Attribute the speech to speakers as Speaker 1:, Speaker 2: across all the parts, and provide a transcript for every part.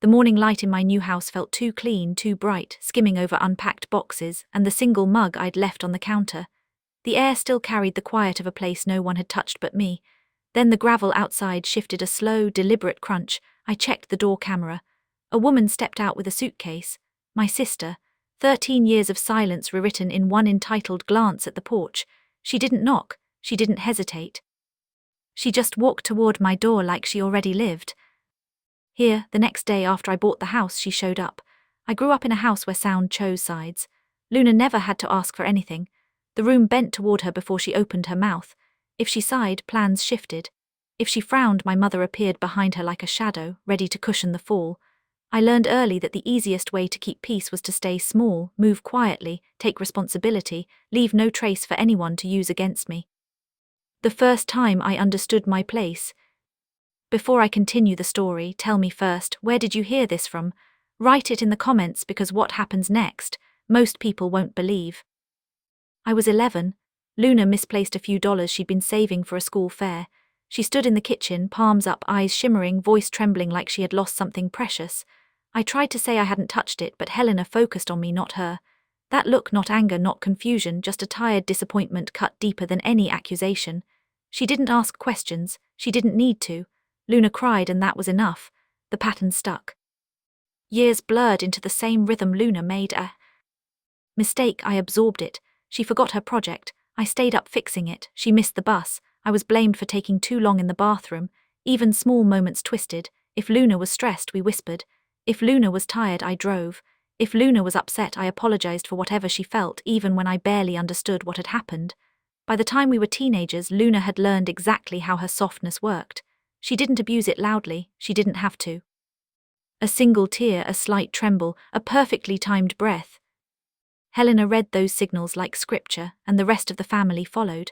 Speaker 1: The morning light in my new house felt too clean, too bright, skimming over unpacked boxes and the single mug I'd left on the counter. The air still carried the quiet of a place no one had touched but me. Then the gravel outside shifted a slow, deliberate crunch. I checked the door camera. A woman stepped out with a suitcase. My sister. 13 years of silence rewritten in one entitled glance at the porch. She didn't knock. She didn't hesitate. She just walked toward my door like she already lived. Here, the next day after I bought the house, she showed up. I grew up in a house where sound chose sides. Luna never had to ask for anything. The room bent toward her before she opened her mouth. If she sighed, plans shifted. If she frowned, my mother appeared behind her like a shadow, ready to cushion the fall. I learned early that the easiest way to keep peace was to stay small, move quietly, take responsibility, leave no trace for anyone to use against me. The first time I understood my place. Before I continue the story, tell me first, where did you hear this from? Write it in the comments because what happens next, most people won't believe. I was 11. Luna misplaced a few dollars she'd been saving for a school fair. She stood in the kitchen, palms up, eyes shimmering, voice trembling like she had lost something precious. I tried to say I hadn't touched it, but Helena focused on me, not her. That look, not anger, not confusion, just a tired disappointment cut deeper than any accusation. She didn't ask questions, she didn't need to. Luna cried and that was enough. The pattern stuck. Years blurred into the same rhythm. Luna made a mistake. I absorbed it. She forgot her project. I stayed up fixing it. She missed the bus. I was blamed for taking too long in the bathroom. Even small moments twisted. If Luna was stressed, we whispered. If Luna was tired, I drove. If Luna was upset, I apologized for whatever she felt, even when I barely understood what had happened. By the time we were teenagers, Luna had learned exactly how her softness worked. She didn't abuse it loudly. She didn't have to. A single tear, a slight tremble, a perfectly timed breath. Helena read those signals like scripture, and the rest of the family followed.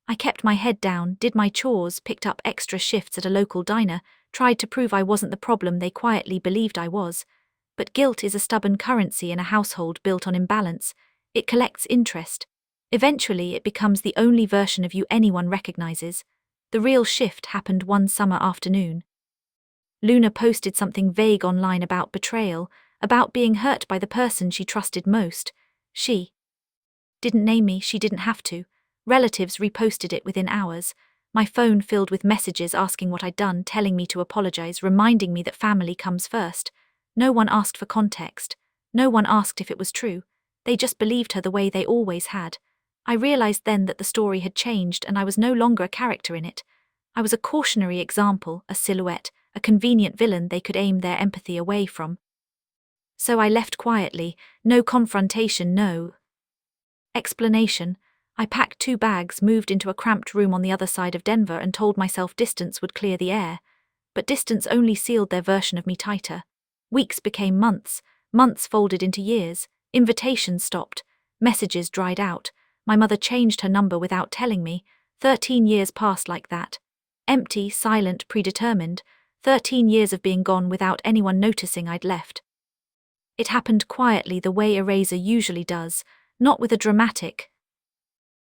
Speaker 1: I kept my head down, did my chores, picked up extra shifts at a local diner, tried to prove I wasn't the problem they quietly believed I was. But guilt is a stubborn currency in a household built on imbalance. It collects interest. Eventually, it becomes the only version of you anyone recognizes. The real shift happened one summer afternoon. Luna posted something vague online about betrayal, about being hurt by the person she trusted most. She didn't name me, she didn't have to. Relatives reposted it within hours. My phone filled with messages asking what I'd done, telling me to apologize, reminding me that family comes first. No one asked for context. No one asked if it was true. They just believed her the way they always had. I realized then that the story had changed and I was no longer a character in it. I was a cautionary example, a silhouette, a convenient villain they could aim their empathy away from. So I left quietly, no confrontation, no explanation. I packed 2 bags, moved into a cramped room on the other side of Denver and told myself distance would clear the air. But distance only sealed their version of me tighter. Weeks became months, months folded into years, invitations stopped, messages dried out. My mother changed her number without telling me. 13 years passed like that. Empty, silent, predetermined. 13 years of being gone without anyone noticing I'd left. It happened quietly the way a razor usually does, not with a dramatic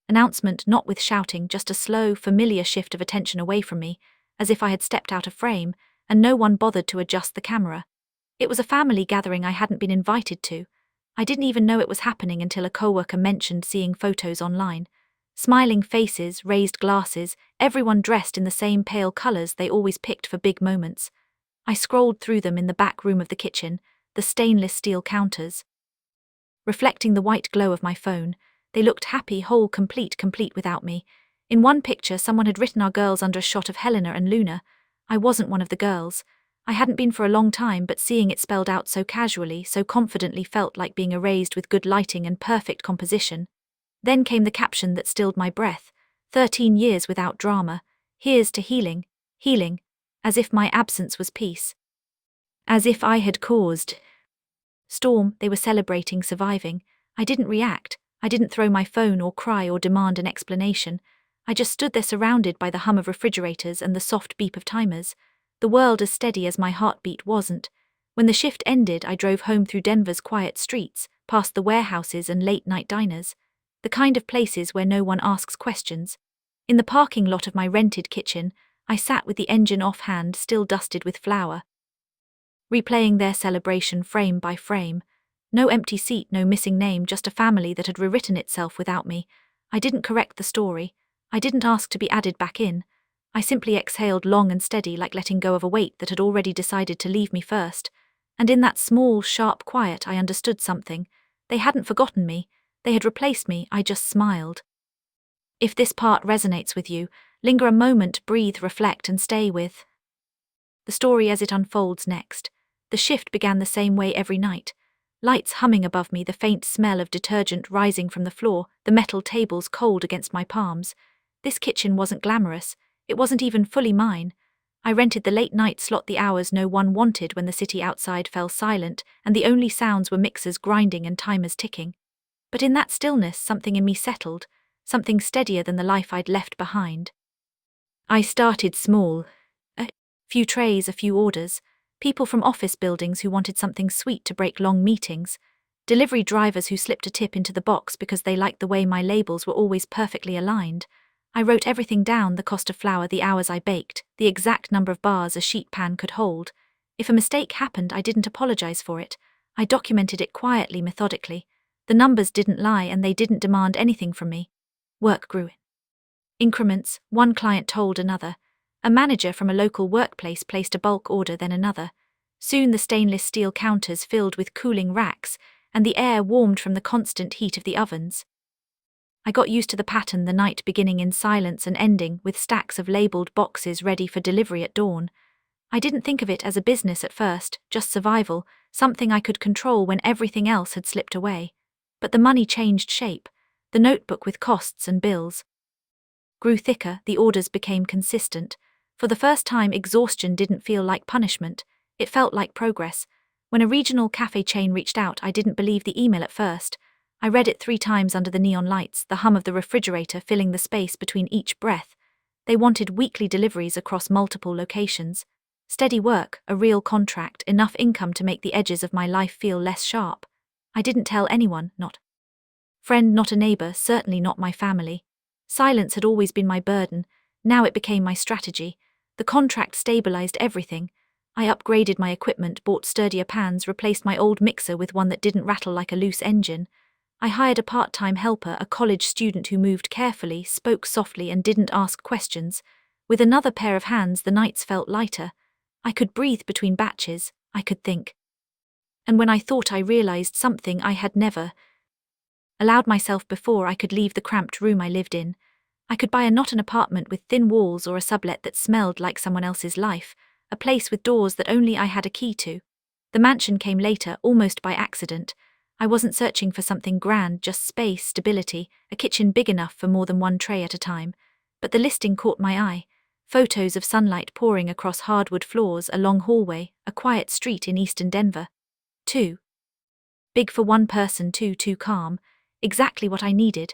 Speaker 1: announcement, not with shouting, just a slow, familiar shift of attention away from me, as if I had stepped out of frame, and no one bothered to adjust the camera. It was a family gathering I hadn't been invited to. I didn't even know it was happening until a coworker mentioned seeing photos online. Smiling faces, raised glasses, everyone dressed in the same pale colors they always picked for big moments. I scrolled through them in the back room of the kitchen, the stainless steel counters. Reflecting the white glow of my phone, they looked happy, whole, complete without me. In one picture, someone had written our girls under a shot of Helena and Luna. I wasn't one of the girls. I hadn't been for a long time, but seeing it spelled out so casually, so confidently felt like being erased with good lighting and perfect composition. Then came the caption that stilled my breath. 13 years without drama. Here's to healing, healing. As if my absence was peace. As if I had caused storm. They were celebrating surviving. I didn't react. I didn't throw my phone or cry or demand an explanation. I just stood there surrounded by the hum of refrigerators and the soft beep of timers. The world as steady as my heartbeat wasn't. When the shift ended, I drove home through Denver's quiet streets, past the warehouses and late-night diners. The kind of places where no one asks questions. In the parking lot of my rented kitchen, I sat with the engine off hand, still dusted with flour. replaying their celebration frame by frame. No empty seat, no missing name, just a family that had rewritten itself without me. I didn't correct the story. I didn't ask to be added back in. I simply exhaled long and steady, like letting go of a weight that had already decided to leave me first. And in that small, sharp quiet, I understood something. They hadn't forgotten me. They had replaced me. I just smiled. If this part resonates with you, linger a moment, breathe, reflect, and stay with the story as it unfolds next. The shift began the same way every night. Lights humming above me, the faint smell of detergent rising from the floor, the metal tables cold against my palms. This kitchen wasn't glamorous. It wasn't even fully mine. I rented the late-night slot, the hours no one wanted when the city outside fell silent, and the only sounds were mixers grinding and timers ticking. But in that stillness, something in me settled, something steadier than the life I'd left behind. I started small. A few trays, a few orders, people from office buildings who wanted something sweet to break long meetings, delivery drivers who slipped a tip into the box because they liked the way my labels were always perfectly aligned. I wrote everything down: the cost of flour, the hours I baked, the exact number of bars a sheet pan could hold. If a mistake happened, I didn't apologize for it. I documented it quietly, methodically. The numbers didn't lie, and they didn't demand anything from me. Work grew in increments, one client told another. A manager from a local workplace placed a bulk order, then another. Soon the stainless steel counters filled with cooling racks, and the air warmed from the constant heat of the ovens. I got used to the pattern, the night beginning in silence and ending with stacks of labeled boxes ready for delivery at dawn. I didn't think of it as a business at first, just survival, something I could control when everything else had slipped away. But the money changed shape. The notebook with costs and bills grew thicker, the orders became consistent. For the first time, exhaustion didn't feel like punishment, it felt like progress. When a regional cafe chain reached out, I didn't believe the email at first. I read it 3 times under the neon lights, the hum of the refrigerator filling the space between each breath. They wanted weekly deliveries across multiple locations. Steady work, a real contract, enough income to make the edges of my life feel less sharp. I didn't tell anyone, not friend, not a neighbor, certainly not my family. Silence had always been my burden, now it became my strategy. The contract stabilized everything. I upgraded my equipment, bought sturdier pans, replaced my old mixer with one that didn't rattle like a loose engine. I hired a part-time helper, a college student who moved carefully, spoke softly, and didn't ask questions. With another pair of hands, the nights felt lighter. I could breathe between batches, I could think. And when I thought I realized something I had never allowed myself before, I could leave the cramped room I lived in. I could buy not an apartment with thin walls or a sublet that smelled like someone else's life, a place with doors that only I had a key to. The mansion came later, almost by accident. I wasn't searching for something grand, just space, stability, a kitchen big enough for more than one tray at a time. But the listing caught my eye. Photos of sunlight pouring across hardwood floors, a long hallway, a quiet street in eastern Denver. Too big for one person, too calm. Exactly what I needed.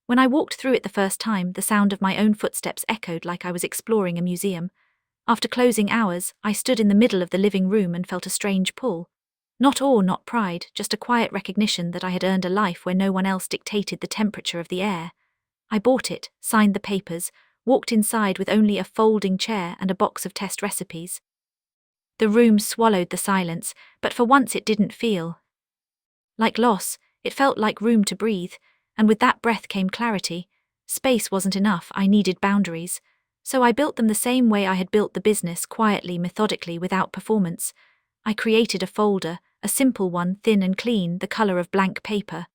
Speaker 1: When I walked through it the first time, the sound of my own footsteps echoed like I was exploring a museum. After closing hours, I stood in the middle of the living room and felt a strange pull. Not awe, not pride, just a quiet recognition that I had earned a life where no one else dictated the temperature of the air. I bought it, signed the papers, walked inside with only a folding chair and a box of test recipes. The room swallowed the silence, but for once it didn't feel like loss. It felt like room to breathe, and with that breath came clarity. Space wasn't enough, I needed boundaries. So I built them the same way I had built the business, quietly, methodically, without performance. I created a folder, a simple one, thin and clean, the color of blank paper.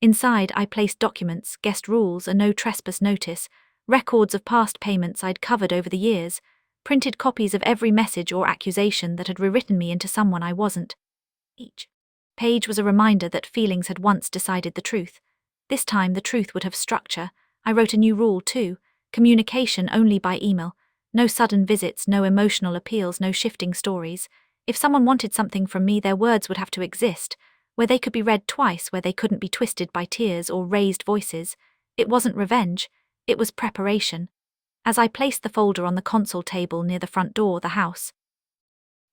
Speaker 1: Inside, I placed documents, guest rules, a no trespass notice, records of past payments I'd covered over the years, printed copies of every message or accusation that had rewritten me into someone I wasn't. Each page was a reminder that feelings had once decided the truth. This time the truth would have structure. I wrote a new rule too: communication only by email. No sudden visits, no emotional appeals, no shifting stories. If someone wanted something from me, their words would have to exist, where they could be read twice, where they couldn't be twisted by tears or raised voices. It wasn't revenge, it was preparation. As I placed the folder on the console table near the front door, the house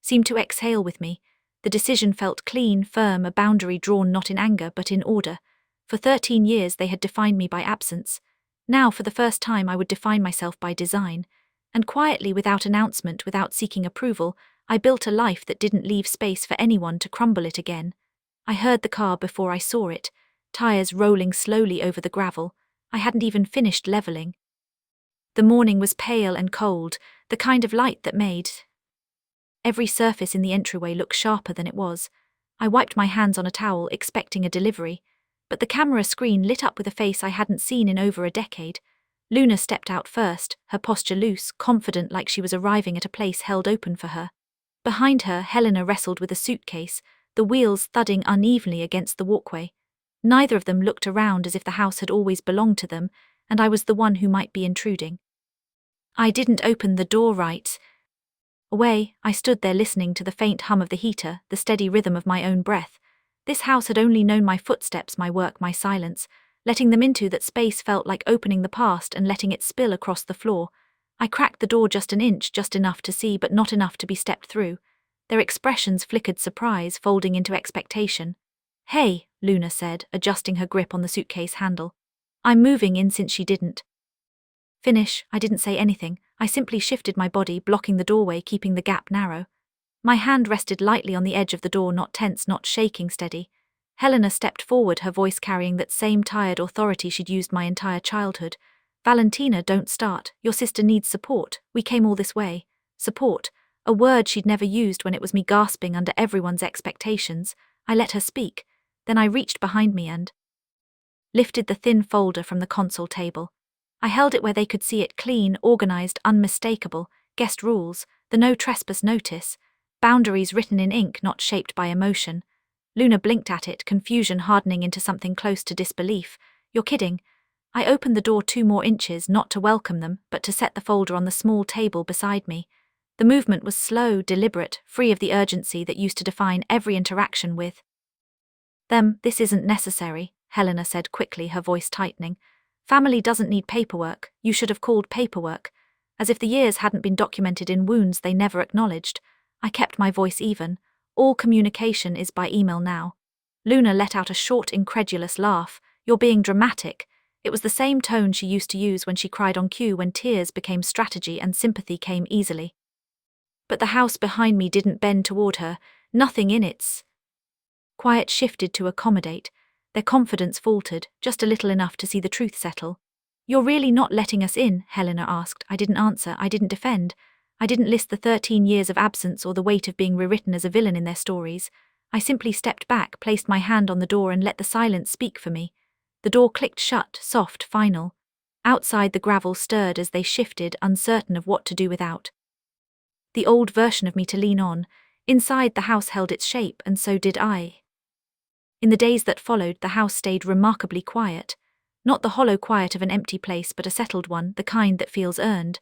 Speaker 1: seemed to exhale with me. The decision felt clean, firm, a boundary drawn not in anger but in order. For 13 years they had defined me by absence. Now, for the first time, I would define myself by design. And quietly, without announcement, without seeking approval, I built a life that didn't leave space for anyone to crumble it again. I heard the car before I saw it, tires rolling slowly over the gravel. I hadn't even finished leveling. The morning was pale and cold, the kind of light that made every surface in the entryway look sharper than it was. I wiped my hands on a towel, expecting a delivery, but the camera screen lit up with a face I hadn't seen in over a decade. Luna stepped out first, her posture loose, confident like she was arriving at a place held open for her. Behind her, Helena wrestled with a suitcase, the wheels thudding unevenly against the walkway. Neither of them looked around as if the house had always belonged to them, and I was the one who might be intruding. I didn't open the door right away. I stood there listening to the faint hum of the heater, the steady rhythm of my own breath. This house had only known my footsteps, my work, my silence. Letting them into that space felt like opening the past and letting it spill across the floor. I cracked the door just an inch, just enough to see but not enough to be stepped through. Their expressions flickered surprise, folding into expectation. "Hey," Luna said, adjusting her grip on the suitcase handle. "I'm moving in." Since she didn't finish, I didn't say anything. I simply shifted my body, blocking the doorway, keeping the gap narrow. My hand rested lightly on the edge of the door, not tense, not shaking, steady. Helena stepped forward, her voice carrying that same tired authority she'd used my entire childhood. "Valentina, don't start. Your sister needs support. We came all this way." Support, a word she'd never used when it was me gasping under everyone's expectations. I let her speak. Then I reached behind me and lifted the thin folder from the console table. I held it where they could see it, clean, organized, unmistakable. Guest rules, the no trespass notice, boundaries written in ink, not shaped by emotion. Luna blinked at it, confusion hardening into something close to disbelief. "You're kidding." I opened the door 2 more inches, not to welcome them, but to set the folder on the small table beside me. The movement was slow, deliberate, free of the urgency that used to define every interaction with them. "This isn't necessary," Helena said quickly, her voice tightening. "Family doesn't need paperwork. You should have called paperwork." As if the years hadn't been documented in wounds they never acknowledged. I kept my voice even. "All communication is by email now." Luna let out a short, incredulous laugh. "You're being dramatic." It was the same tone she used to use when she cried on cue, when tears became strategy and sympathy came easily. But the house behind me didn't bend toward her. Nothing in its quiet shifted to accommodate. Their confidence faltered, just a little, enough to see the truth settle. "You're really not letting us in?" Helena asked. I didn't answer, I didn't defend. I didn't list the 13 years of absence or the weight of being rewritten as a villain in their stories. I simply stepped back, placed my hand on the door and let the silence speak for me. The door clicked shut, soft, final. Outside, the gravel stirred as they shifted, uncertain of what to do without the old version of me to lean on. Inside, the house held its shape, and so did I. In the days that followed, the house stayed remarkably quiet. Not the hollow quiet of an empty place, but a settled one, the kind that feels earned.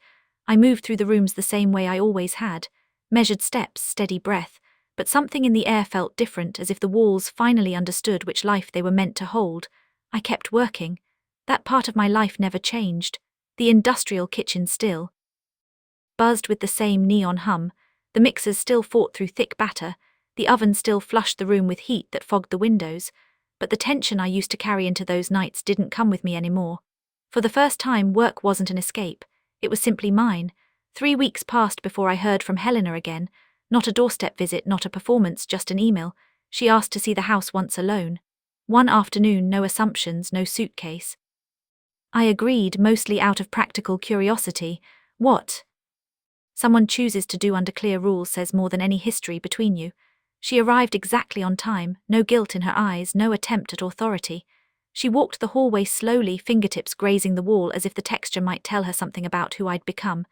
Speaker 1: I moved through the rooms the same way I always had. Measured steps, steady breath, but something in the air felt different, as if the walls finally understood which life they were meant to hold. I kept working. That part of my life never changed. The industrial kitchen still buzzed with the same neon hum. The mixers still fought through thick batter. The oven still flushed the room with heat that fogged the windows. But the tension I used to carry into those nights didn't come with me anymore. For the first time, work wasn't an escape. It was simply mine. 3 weeks passed before I heard from Helena again. Not a doorstep visit, not a performance, just an email. She asked to see the house once alone. One afternoon, no assumptions, no suitcase. I agreed, mostly out of practical curiosity. What someone chooses to do under clear rules says more than any history between you. She arrived exactly on time, no guilt in her eyes, no attempt at authority. She walked the hallway slowly, fingertips grazing the wall as if the texture might tell her something about who I'd become.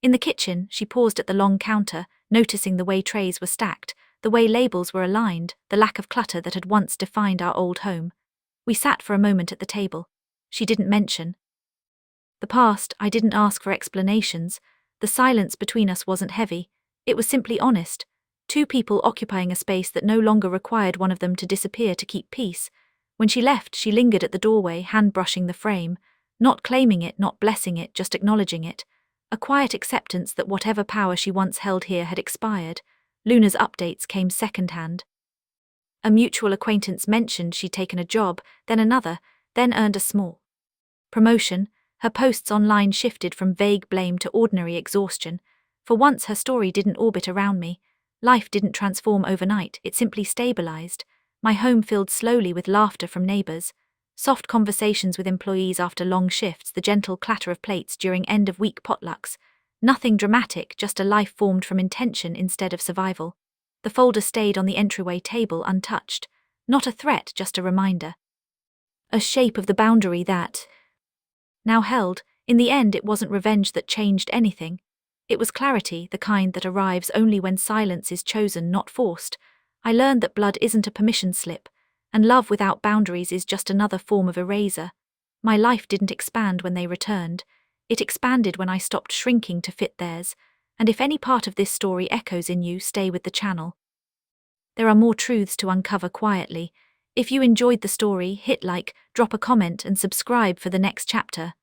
Speaker 1: In the kitchen, she paused at the long counter, noticing the way trays were stacked, the way labels were aligned, the lack of clutter that had once defined our old home. We sat for a moment at the table. She didn't mention the past. I didn't ask for explanations. The silence between us wasn't heavy. It was simply honest. 2 people occupying a space that no longer required one of them to disappear to keep peace. When she left, she lingered at the doorway, hand brushing the frame, not claiming it, not blessing it, just acknowledging it. A quiet acceptance that whatever power she once held here had expired. Luna's updates came secondhand. A mutual acquaintance mentioned she'd taken a job, then another, then earned a small promotion. Her posts online shifted from vague blame to ordinary exhaustion. For once, her story didn't orbit around me. Life didn't transform overnight, it simply stabilized. My home filled slowly with laughter from neighbors, soft conversations with employees after long shifts, the gentle clatter of plates during end-of-week potlucks. Nothing dramatic, just a life formed from intention instead of survival. The folder stayed on the entryway table untouched. Not a threat, just a reminder. A shape of the boundary that now held. In the end, it wasn't revenge that changed anything. It was clarity, the kind that arrives only when silence is chosen, not forced. I learned that blood isn't a permission slip, and love without boundaries is just another form of eraser. My life didn't expand when they returned. It expanded when I stopped shrinking to fit theirs. And if any part of this story echoes in you, stay with the channel. There are more truths to uncover quietly. If you enjoyed the story, hit like, drop a comment and subscribe for the next chapter.